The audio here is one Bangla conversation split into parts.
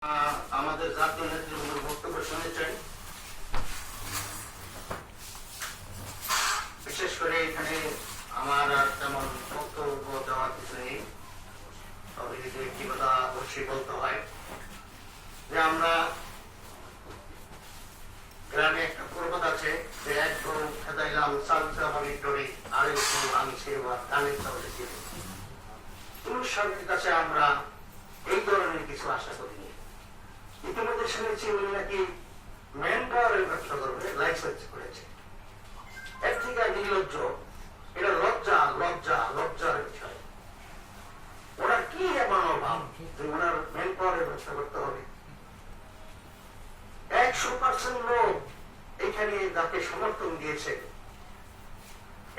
আমাদের জাতীয় নেতৃবৃন্দের বক্তব্য শুনেছেন। বিশেষ করে এখানে আমার আর তেমন বক্তব্য দেওয়ার কিছু নেই, তবে যদি একটি কথা অবশ্যই বলতে হয় যে আমরা গ্রামে একটা প্রবাদ আছে যে এক গরু খেদাইলাম চাল চাবানি ডরি, আরেক গরু আমি সেবা ধানের চাউলে ছিল। পুরুষ সরকারের কাছে আমরা এই ধরনের কিছু আশা করিনি। ইতিমধ্যে শুনেছি উনি নাকি ম্যান পাওয়ারের ব্যবসা করবে, লাইসেন্স করেছে। এর থেকে নির্লজ্জ, এটা লজ্জা লজ্জা লজ্জার বিষয়। ওরা কি এমন অভাব যে ওনার ম্যান পাওয়ারের ব্যবসা করতে হবে? 100% লোক এখানে যাকে সমর্থন দিয়েছে,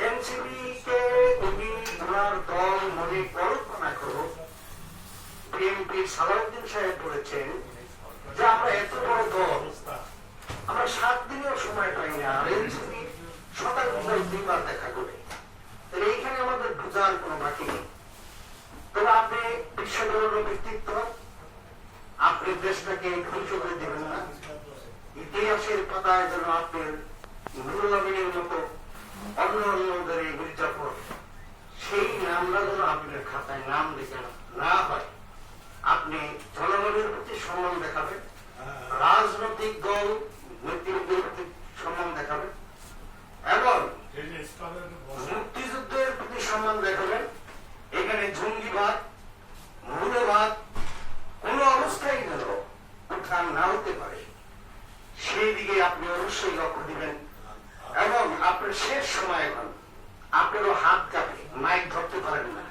এনসিপি কে উনি ওনার দল মনে কল্পনা করো। বিএনপি সালাউদ্দিন সাহেব বলেছেন যে আমরা এত বড় দল, আমরা 7 দিনের সময় পাই না, আর এনসিপি শতাধিক 2বার দেখা করে। তাহলে এইখানে আমাদের বোঝার কোনো বাকি নেই। তবে আপনি বিশ্বজনীন ব্যক্তিত্ব, আপনি দেশটাকে ধ্বংস করে দেবেন না। ইতিহাসের পাতায় যেন আপনার নুরুল আমিনের মতো অন্য অন্যদের এই মির্জাফর, সেই নামটা যেন আপনার খাতায় নাম লিখে না হয়। আপনি জনগণের প্রতি সম্মান দেখাবেন, রাজনৈতিক দল নেতৃত্বের প্রতি সম্মান দেখাবেন এবং মুক্তিযুদ্ধের প্রতি সম্মান দেখাবেন। এখানে জঙ্গিবাদ, মৌলবাদ কোন অবস্থায় যেন উত্থান না হতে পারে, সেই দিকে আপনি অবশ্যই লক্ষ্য দিবেন। এবং আপনার শেষ সময় এখন আপনারও হাত কাঁপে, মাইক ধরতে পারেন না,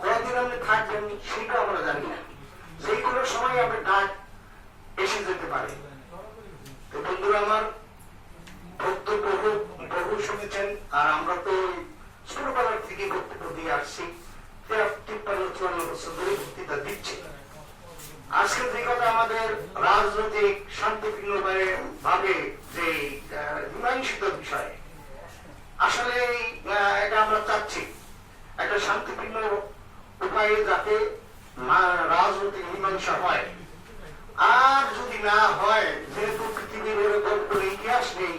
কতদিন আপনি থাকবেন সেটা আমরা জানি না। যে কোনো সময় আপনার ডাক এসে যেতে পারে। তো বন্ধুরা, আমার বক্তব্য বহু শুনেছেন, আর আমরা তো ছোটবেলার থেকে বক্তব্য দিয়ে আসছি, 53-54 বছর ধরে বক্তৃতা দিচ্ছি। আজকে যে কথা আমাদের রাজনৈতিক শান্তিপূর্ণ ভাবে যে মীমাংসিত বিষয়, আসলে এটা আমরা চাচ্ছি একটা শান্তিপূর্ণ উপায়ে যাতে রাজনৈতিক মীমাংসা হয়। আর যদি না হয়, যেহেতু পৃথিবীর এরকম কোনো ইতিহাস নেই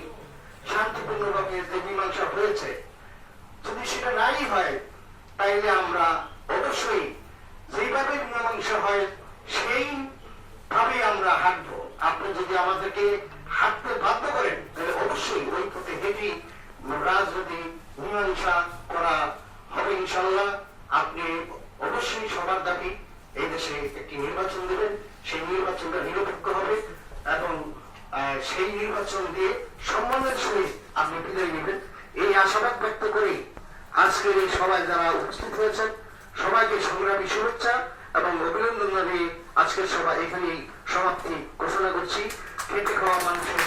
শান্তিপূর্ণ ভাবে যে মীমাংসা হয়েছে, যদি সেটা নাই হয়, তাইলে আমরা অবশ্যই যেভাবে মীমাংসা হয় সেই ভাবে আমরা হাঁটবো। আপনি যদি আমাদেরকে হাঁটতে বাধ্য করেন, তাহলে অবশ্যই ওই পথে হেঁটে রাজনৈতিক মীমাংসা করা হবে ইনশাল্লাহ। আপনি অবশ্যই সবার দাবি এই দেশে একটি নির্বাচন দেবেন, সেই নির্বাচনটা নিরপেক্ষ হবে এবং সেই নির্বাচন দিয়ে সম্মানের সহিত আপনি বিদায় নেবেন, এই আশাবাদ ব্যক্ত করে আজকের এই সভায় যারা উপস্থিত হয়েছেন সবাইকে সংগ্রামী শুভেচ্ছা এবং অভিনন্দন জানিয়ে আজকের সভা এখানেই সমাপ্তি ঘোষণা করছি। খেটে খাওয়া মানুষের